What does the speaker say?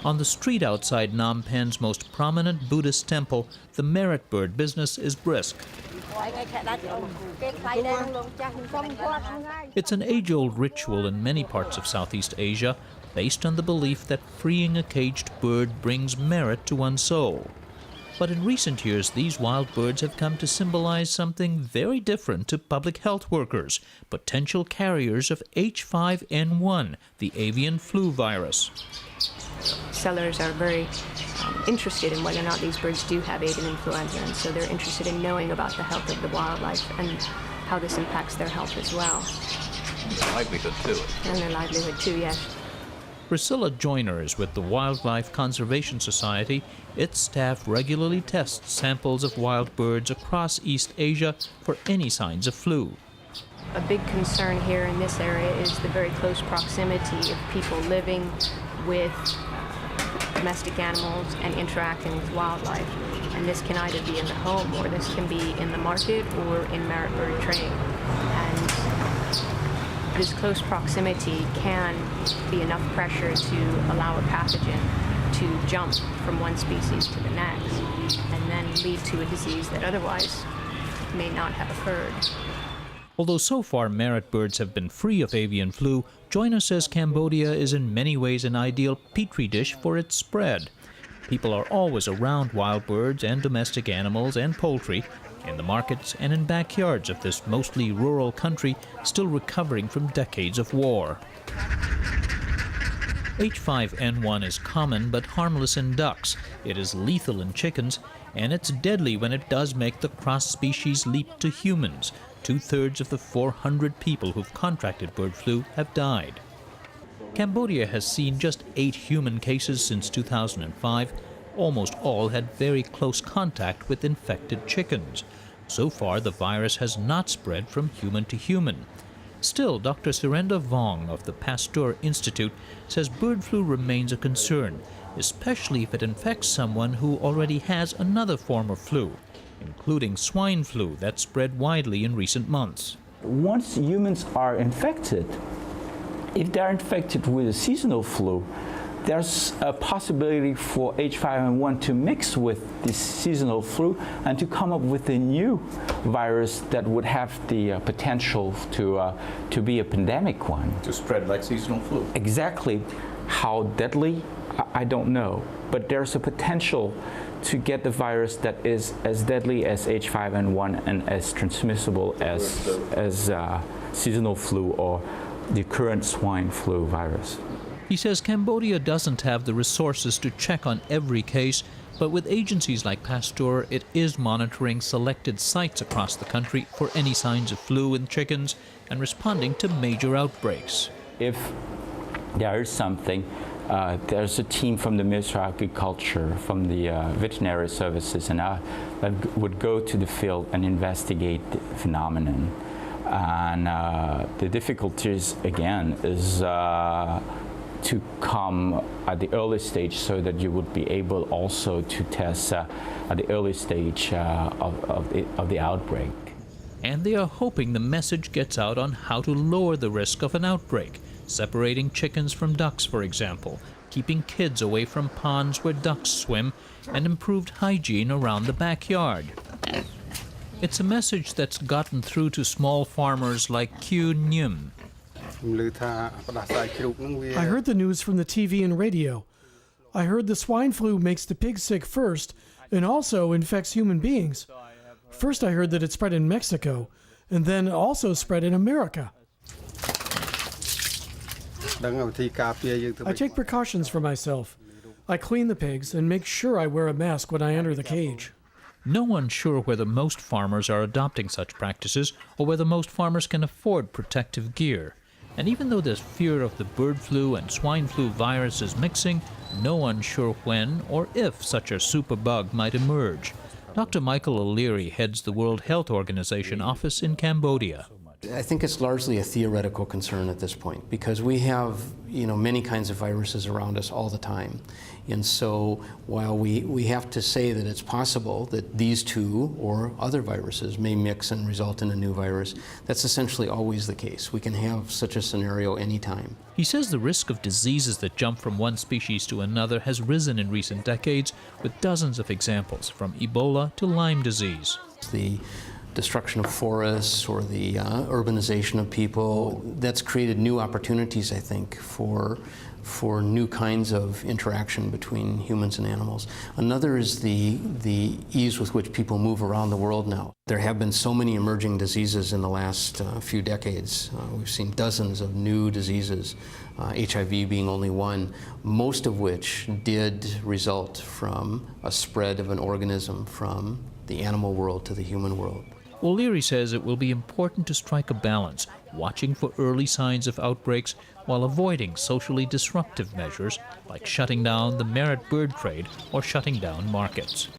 On the street outside Phnom Penh's most prominent Buddhist temple, the merit bird business is brisk. It's an age-old ritual in many parts of Southeast Asia, based on the belief that freeing a caged bird brings merit to one's soul. But in recent years, these wild birds have come to symbolize something very different to public health workers, potential carriers of H5N1, the avian flu virus. Sellers are very interested in whether or not these birds do have avian influenza, and so they're interested in knowing about the health of the wildlife and how this impacts their health as well. Their livelihood too. And their livelihood too, yes. Priscilla Joyner is with the Wildlife Conservation Society. Its staff regularly tests samples of wild birds across East Asia for any signs of flu. A big concern here in this area is the very close proximity of people living with domestic animals and interacting with wildlife. And this can either be in the home or this can be in the market or in merit bird training. And this close proximity can be enough pressure to allow a pathogen to jump from one species to the next and then lead to a disease that otherwise may not have occurred. Although so far merit birds have been free of avian flu, Joyner says Cambodia is in many ways an ideal petri dish for its spread. People are always around wild birds and domestic animals and poultry, in the markets and in backyards of this mostly rural country still recovering from decades of war. H5N1 is common but harmless in ducks. It is lethal in chickens, and it's deadly when it does make the cross-species leap to humans. 2/3 of the 400 people who've contracted bird flu have died. Cambodia has seen just 8 human cases since 2005. Almost all had very close contact with infected chickens. So far, the virus has not spread from human to human. Still, Dr. Surenda Vong of the Pasteur Institute says bird flu remains a concern, especially if it infects someone who already has another form of flu, including swine flu that spread widely in recent months. Once humans are infected, if they're infected with a seasonal flu, there's a possibility for H5N1 to mix with this seasonal flu and to come up with a new virus that would have the potential to be a pandemic one. To spread like seasonal flu. Exactly. How deadly, I don't know. But there's a potential to get the virus that is as deadly as H5N1 and as transmissible as seasonal flu or the current swine flu virus. He says Cambodia doesn't have the resources to check on every case, but with agencies like Pasteur, it is monitoring selected sites across the country for any signs of flu in chickens and responding to major outbreaks. If there is something, there's a team from the Ministry of Agriculture, from the veterinary services, and that would go to the field and investigate the phenomenon. And the difficulties, again, is to come at the early stage so that you would be able also to test at the early stage of the outbreak. And they are hoping the message gets out on how to lower the risk of an outbreak, separating chickens from ducks, for example, keeping kids away from ponds where ducks swim, and improved hygiene around the backyard. It's a message that's gotten through to small farmers like Kyu Nyum. I heard the news from the TV and radio. I heard the swine flu makes the pigs sick first and also infects human beings. First I heard that it spread in Mexico and then also spread in America. I take precautions for myself. I clean the pigs and make sure I wear a mask when I enter the cage. No one's sure whether most farmers are adopting such practices or whether most farmers can afford protective gear. And even though there's fear of the bird flu and swine flu viruses mixing, no one's sure when or if such a superbug might emerge. Dr. Michael O'Leary heads the World Health Organization office in Cambodia. I think it's largely a theoretical concern at this point because we have, many kinds of viruses around us all the time. And so while we have to say that it's possible that these two or other viruses may mix and result in a new virus, that's essentially always the case. We can have such a scenario anytime. He says the risk of diseases that jump from one species to another has risen in recent decades, with dozens of examples, from Ebola to Lyme disease. The destruction of forests or the urbanization of people, that's created new opportunities, I think, for new kinds of interaction between humans and animals. Another is the ease with which people move around the world now. There have been so many emerging diseases in the last few decades. We've seen dozens of new diseases, HIV being only one, most of which did result from a spread of an organism from the animal world to the human world. O'Leary says it will be important to strike a balance, watching for early signs of outbreaks while avoiding socially disruptive measures like shutting down the merit bird trade or shutting down markets.